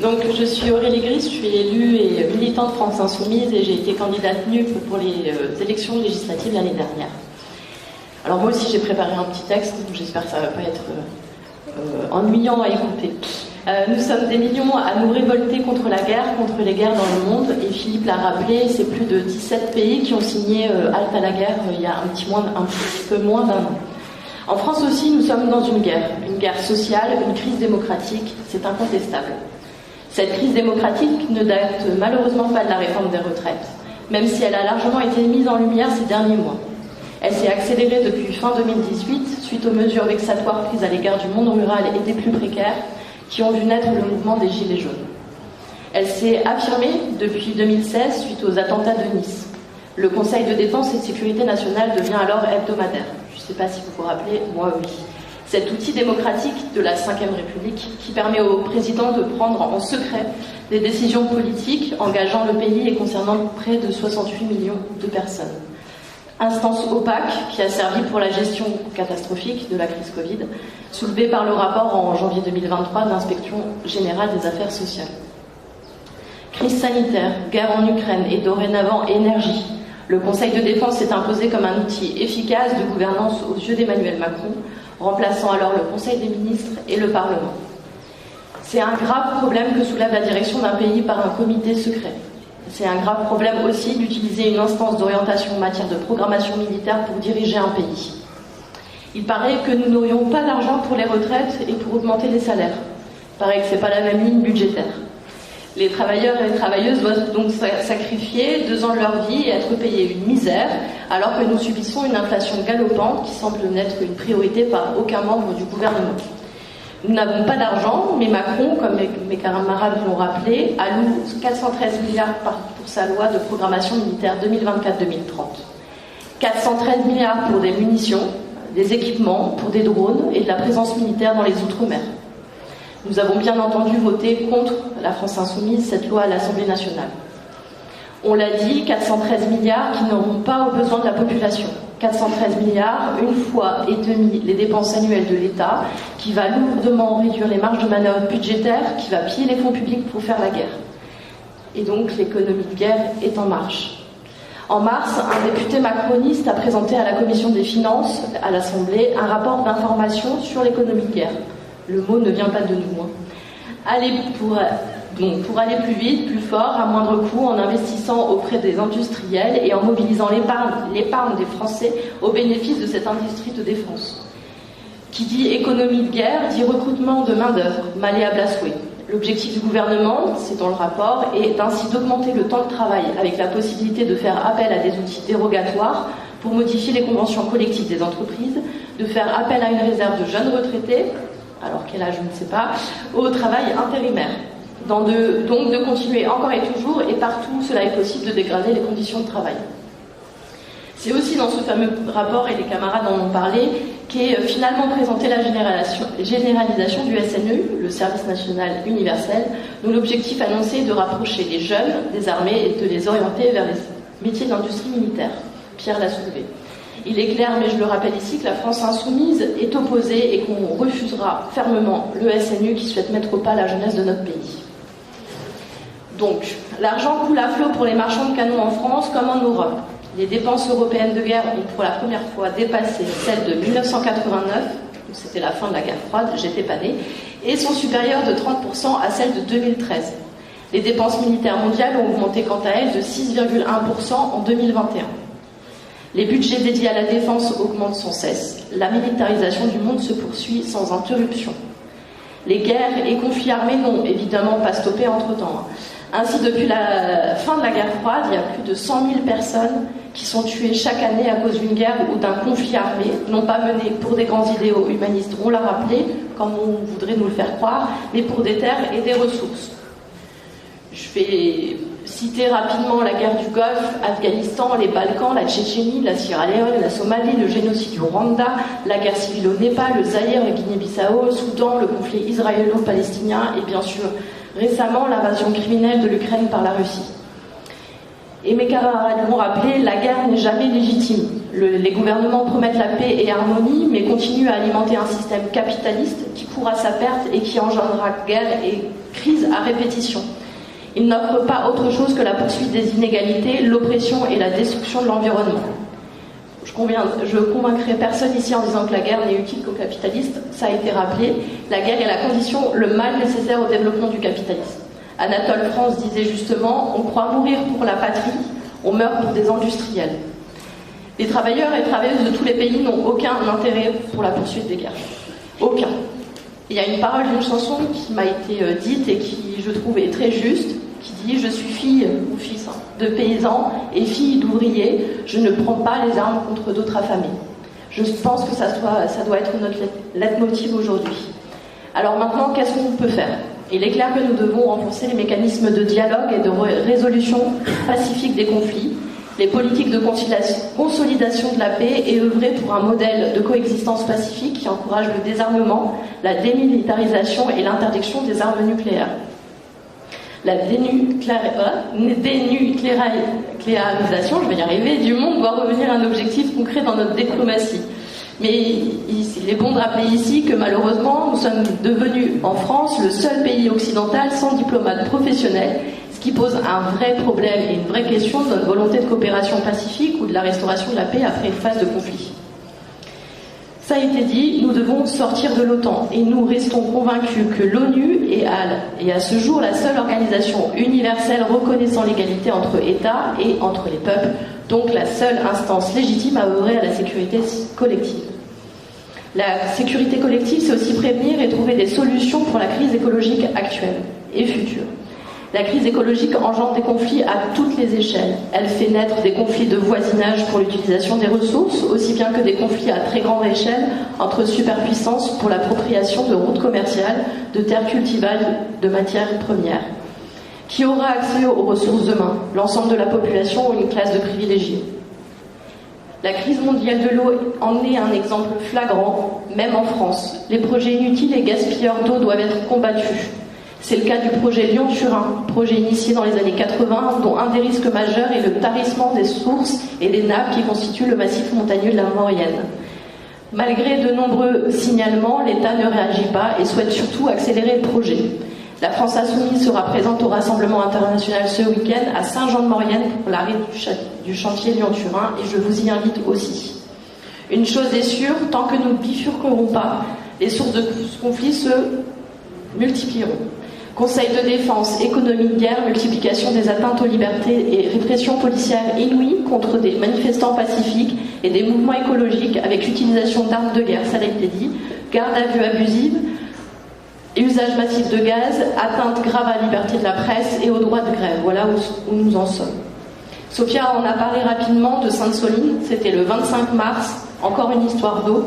Donc, je suis Aurélie Gris, je suis élue et militante France Insoumise et j'ai été candidate NUP pour les élections législatives l'année dernière. Alors moi aussi j'ai préparé un petit texte, donc j'espère que ça ne va pas être ennuyant à écouter. Nous sommes des millions à nous révolter contre la guerre, contre les guerres dans le monde, et Philippe l'a rappelé, c'est plus de 17 pays qui ont signé halte à la guerre il y a un petit peu moins d'un an. En France aussi, nous sommes dans une guerre sociale, une crise démocratique, c'est incontestable. Cette crise démocratique ne date malheureusement pas de la réforme des retraites, même si elle a largement été mise en lumière ces derniers mois. Elle s'est accélérée depuis fin 2018, suite aux mesures vexatoires prises à l'égard du monde rural et des plus précaires, qui ont vu naître le mouvement des Gilets jaunes. Elle s'est affirmée depuis 2016, suite aux attentats de Nice. Le Conseil de défense et de sécurité nationale devient alors hebdomadaire. Je ne sais pas si vous vous rappelez, moi oui. Cet outil démocratique de la Ve République qui permet au président de prendre en secret des décisions politiques engageant le pays et concernant près de 68 millions de personnes. Instance opaque qui a servi pour la gestion catastrophique de la crise Covid, soulevée par le rapport en janvier 2023 de l'Inspection générale des affaires sociales. Crise sanitaire, guerre en Ukraine et dorénavant énergie. Le Conseil de défense s'est imposé comme un outil efficace de gouvernance aux yeux d'Emmanuel Macron, remplaçant alors le Conseil des ministres et le Parlement. C'est un grave problème que soulève la direction d'un pays par un comité secret. C'est un grave problème aussi d'utiliser une instance d'orientation en matière de programmation militaire pour diriger un pays. Il paraît que nous n'aurions pas d'argent pour les retraites et pour augmenter les salaires. Il paraît que ce n'est pas la même ligne budgétaire. Les travailleurs et les travailleuses doivent donc sacrifier 2 ans de leur vie et être payés une misère, alors que nous subissons une inflation galopante qui semble n'être une priorité par aucun membre du gouvernement. Nous n'avons pas d'argent, mais Macron, comme mes camarades l'ont rappelé, alloue 413 milliards pour sa loi de programmation militaire 2024-2030. 413 milliards pour des munitions, des équipements, pour des drones et de la présence militaire dans les Outre-mer. Nous avons bien entendu voté contre la France Insoumise cette loi à l'Assemblée nationale. On l'a dit, 413 milliards qui n'auront pas aux besoins de la population. 413 milliards, une fois et demie les dépenses annuelles de l'État, qui va lourdement réduire les marges de manœuvre budgétaires, qui va piller les fonds publics pour faire la guerre. Et donc l'économie de guerre est en marche. En mars, un député macroniste a présenté à la Commission des finances, à l'Assemblée, un rapport d'information sur l'économie de guerre. Le mot ne vient pas de nous. Pour aller plus vite, plus fort, à moindre coût, en investissant auprès des industriels et en mobilisant l'épargne des Français au bénéfice de cette industrie de défense. Qui dit économie de guerre, dit recrutement de main-d'œuvre, malléable à souhait. L'objectif du gouvernement, c'est dans le rapport, est ainsi d'augmenter le temps de travail avec la possibilité de faire appel à des outils dérogatoires pour modifier les conventions collectives des entreprises, de faire appel à une réserve de jeunes retraités, alors quel âge je ne sais pas, au travail intérimaire. Donc de continuer encore et toujours, et partout où cela est possible, de dégrader les conditions de travail. C'est aussi dans ce fameux rapport, et les camarades en ont parlé, qu'est finalement présentée la généralisation du SNU, le service national universel, dont l'objectif annoncé est de rapprocher les jeunes des armées et de les orienter vers les métiers de l'industrie militaire. Pierre l'a soulevé. Il est clair, mais je le rappelle ici, que la France insoumise est opposée et qu'on refusera fermement le SNU qui souhaite mettre au pas la jeunesse de notre pays. Donc, l'argent coule à flot pour les marchands de canons en France comme en Europe. Les dépenses européennes de guerre ont pour la première fois dépassé celles de 1989, c'était la fin de la guerre froide, j'étais pas née, et sont supérieures de 30% à celles de 2013. Les dépenses militaires mondiales ont augmenté quant à elles de 6,1% en 2021. Les budgets dédiés à la défense augmentent sans cesse. La militarisation du monde se poursuit sans interruption. Les guerres et conflits armés n'ont évidemment pas stoppé entre-temps. Ainsi, depuis la fin de la guerre froide, il y a plus de 100 000 personnes qui sont tuées chaque année à cause d'une guerre ou d'un conflit armé, non pas mené pour des grands idéaux humanistes, on l'a rappelé, comme on voudrait nous le faire croire, mais pour des terres et des ressources. Je vais citer rapidement la guerre du Golfe, Afghanistan, les Balkans, la Tchétchénie, la Sierra Leone, la Somalie, le génocide du Rwanda, la guerre civile au Népal, le Zaïre, la Guinée-Bissau, le Soudan, le conflit israélo-palestinien et bien sûr récemment l'invasion criminelle de l'Ukraine par la Russie. Et mes camarades l'ont rappelé, la guerre n'est jamais légitime. Les gouvernements promettent la paix et l'harmonie, mais continuent à alimenter un système capitaliste qui court à sa perte et qui engendrera guerre et crise à répétition. Il n'offre pas autre chose que la poursuite des inégalités, l'oppression et la destruction de l'environnement. Je convaincrai personne ici en disant que la guerre n'est utile qu'aux capitalistes. Ça a été rappelé. La guerre est la condition, le mal nécessaire au développement du capitalisme. Anatole France disait justement, on croit mourir pour la patrie, on meurt pour des industriels. Les travailleurs et travailleuses de tous les pays n'ont aucun intérêt pour la poursuite des guerres. Aucun. Il y a une parole d'une chanson qui m'a été dite et qui, je trouve, est très juste, qui dit « Je suis fille ou fils de paysans et fille d'ouvriers, je ne prends pas les armes contre d'autres affamés. » Je pense que ça doit être notre leitmotiv aujourd'hui. Alors maintenant, qu'est-ce qu'on peut faire ? Il est clair que nous devons renforcer les mécanismes de dialogue et de résolution pacifique des conflits, les politiques de consolidation de la paix et œuvrer pour un modèle de coexistence pacifique qui encourage le désarmement, la démilitarisation et l'interdiction des armes nucléaires. La dénucléarisation, je vais y arriver, du monde doit revenir un objectif concret dans notre diplomatie. Mais il est bon de rappeler ici que malheureusement, nous sommes devenus en France le seul pays occidental sans diplomate professionnel, ce qui pose un vrai problème et une vraie question de notre volonté de coopération pacifique ou de la restauration de la paix après une phase de conflit. Ça a été dit, nous devons sortir de l'OTAN et nous restons convaincus que l'ONU est à ce jour la seule organisation universelle reconnaissant l'égalité entre États et entre les peuples, donc la seule instance légitime à œuvrer à la sécurité collective. La sécurité collective, c'est aussi prévenir et trouver des solutions pour la crise écologique actuelle et future. La crise écologique engendre des conflits à toutes les échelles. Elle fait naître des conflits de voisinage pour l'utilisation des ressources, aussi bien que des conflits à très grande échelle entre superpuissances pour l'appropriation de routes commerciales, de terres cultivables, de matières premières. Qui aura accès aux ressources demain ? L'ensemble de la population ou une classe de privilégiés ? La crise mondiale de l'eau en est un exemple flagrant, même en France. Les projets inutiles et gaspilleurs d'eau doivent être combattus. C'est le cas du projet Lyon-Turin, projet initié dans les années 80, dont un des risques majeurs est le tarissement des sources et des nappes qui constituent le massif montagneux de la Maurienne. Malgré de nombreux signalements, l'État ne réagit pas et souhaite surtout accélérer le projet. La France Insoumise sera présente au Rassemblement international ce week-end à Saint-Jean-de-Maurienne pour l'arrêt du chantier Lyon-Turin et je vous y invite aussi. Une chose est sûre, tant que nous ne bifurquerons pas, les sources de ce conflit se multiplieront. Conseil de défense, économie de guerre, multiplication des atteintes aux libertés et répression policière inouïe contre des manifestants pacifiques et des mouvements écologiques avec l'utilisation d'armes de guerre, ça l'a été dit, garde à vue abusive, usage massif de gaz, atteinte grave à la liberté de la presse et au droit de grève. Voilà où nous en sommes. Sophia en a parlé rapidement de Sainte-Soline, c'était le 25 mars, encore une histoire d'eau,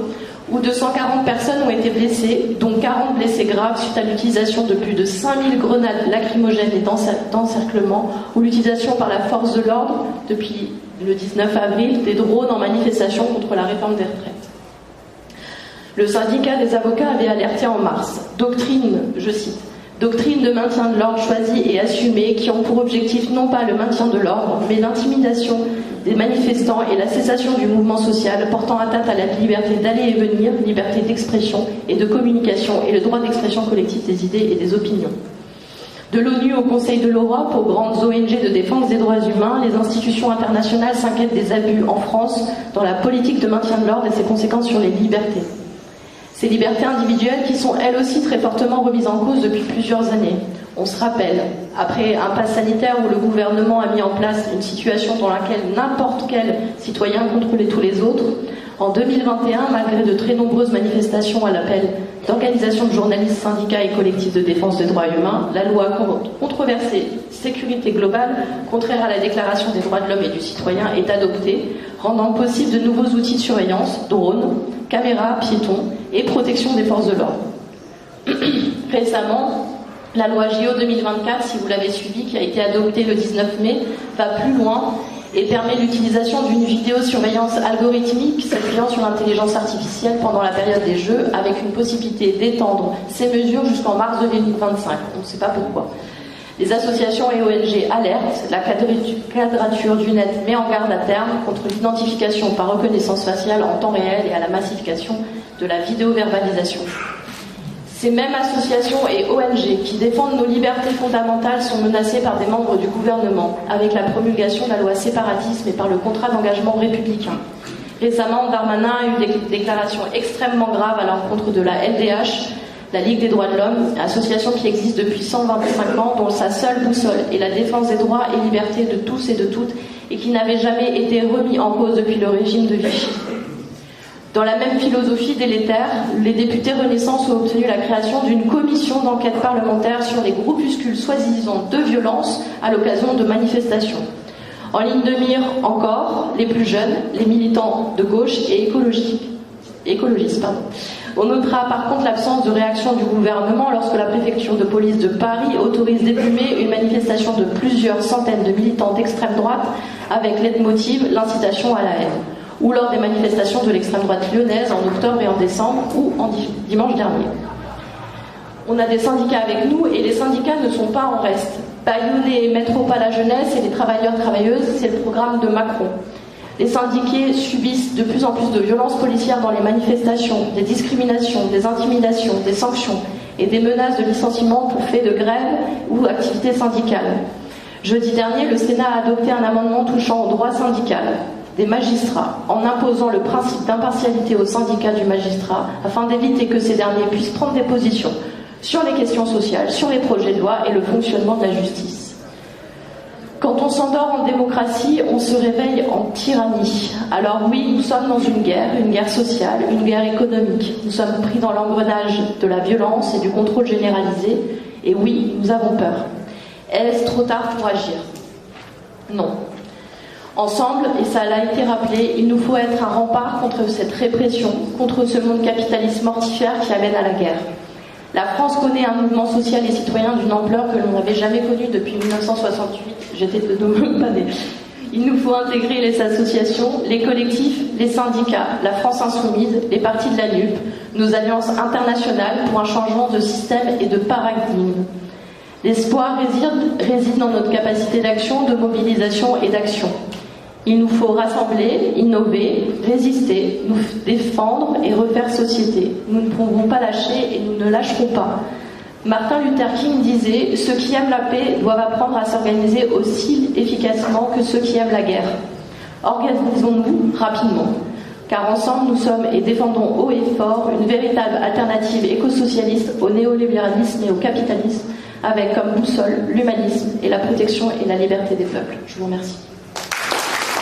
où 240 personnes ont été blessées, dont 40 blessés graves suite à l'utilisation de plus de 5000 grenades lacrymogènes et d'encerclement, ou l'utilisation par la force de l'ordre, depuis le 19 avril, des drones en manifestation contre la réforme des retraites. Le syndicat des avocats avait alerté en mars. Doctrine, je cite, doctrine de maintien de l'ordre choisie et assumée qui ont pour objectif non pas le maintien de l'ordre, mais l'intimidation des manifestants et la cessation du mouvement social portant atteinte à la liberté d'aller et venir, liberté d'expression et de communication et le droit d'expression collective des idées et des opinions. De l'ONU au Conseil de l'Europe, aux grandes ONG de défense des droits humains, les institutions internationales s'inquiètent des abus en France dans la politique de maintien de l'ordre et ses conséquences sur les libertés. Ces libertés individuelles qui sont elles aussi très fortement remises en cause depuis plusieurs années. On se rappelle, après un pass sanitaire où le gouvernement a mis en place une situation dans laquelle n'importe quel citoyen contrôlait tous les autres, en 2021, malgré de très nombreuses manifestations à l'appel d'organisations de journalistes, syndicats et collectifs de défense des droits humains, la loi controversée sécurité globale, contraire à la déclaration des droits de l'homme et du citoyen, est adoptée, rendant possible de nouveaux outils de surveillance, drones, caméras, piétons et protection des forces de l'ordre. Récemment, la loi JO 2024, si vous l'avez suivi, qui a été adoptée le 19 mai, va plus loin et permet l'utilisation d'une vidéosurveillance algorithmique s'appuyant sur l'intelligence artificielle pendant la période des Jeux, avec une possibilité d'étendre ces mesures jusqu'en mars 2025. On ne sait pas pourquoi. Les associations et ONG alertent, la quadrature du net met en garde à terme contre l'identification par reconnaissance faciale en temps réel et à la massification de la vidéoverbalisation. Ces mêmes associations et ONG qui défendent nos libertés fondamentales sont menacées par des membres du gouvernement, avec la promulgation de la loi séparatisme et par le contrat d'engagement républicain. Récemment, Darmanin a eu des déclarations extrêmement graves à l'encontre de la LDH, la Ligue des droits de l'homme, association qui existe depuis 125 ans, dont sa seule boussole est la défense des droits et libertés de tous et de toutes, et qui n'avait jamais été remis en cause depuis le régime de Vichy. Dans la même philosophie délétère, les députés Renaissance ont obtenu la création d'une commission d'enquête parlementaire sur les groupuscules soi-disant de violence à l'occasion de manifestations. En ligne de mire encore, les plus jeunes, les militants de gauche et écologistes. On notera par contre l'absence de réaction du gouvernement lorsque la préfecture de police de Paris autorise d'éplumer une manifestation de plusieurs centaines de militants d'extrême droite avec leitmotiv l'incitation à la haine, ou lors des manifestations de l'extrême droite lyonnaise en octobre et en décembre ou en dimanche dernier. On a des syndicats avec nous et les syndicats ne sont pas en reste. Bâillonner et mettre au pas la jeunesse et les travailleurs-travailleuses, c'est le programme de Macron. Les syndiqués subissent de plus en plus de violences policières dans les manifestations, des discriminations, des intimidations, des sanctions et des menaces de licenciement pour fait de grève ou activité syndicale. Jeudi dernier, le Sénat a adopté un amendement touchant au droit syndical des magistrats en imposant le principe d'impartialité aux syndicats du magistrat afin d'éviter que ces derniers puissent prendre des positions sur les questions sociales, sur les projets de loi et le fonctionnement de la justice. Quand on s'endort en démocratie, on se réveille en tyrannie. Alors oui, nous sommes dans une guerre sociale, une guerre économique. Nous sommes pris dans l'engrenage de la violence et du contrôle généralisé. Et oui, nous avons peur. Est-ce trop tard pour agir? Non. Ensemble, et ça l'a été rappelé, il nous faut être un rempart contre cette répression, contre ce monde capitaliste mortifère qui amène à la guerre. La France connaît un mouvement social et citoyen d'une ampleur que l'on n'avait jamais connue depuis 1968. J'étais de nouveau pas née. Il nous faut intégrer les associations, les collectifs, les syndicats, la France insoumise, les partis de la NUP, nos alliances internationales pour un changement de système et de paradigme. L'espoir réside dans notre capacité d'action, de mobilisation et d'action. Il nous faut rassembler, innover, résister, nous défendre et refaire société. Nous ne pouvons pas lâcher et nous ne lâcherons pas. Martin Luther King disait « Ceux qui aiment la paix doivent apprendre à s'organiser aussi efficacement que ceux qui aiment la guerre. » Organisons-nous rapidement, car ensemble nous sommes et défendons haut et fort une véritable alternative écosocialiste au néolibéralisme et au capitalisme, avec comme boussole l'humanisme et la protection et la liberté des peuples. Je vous remercie.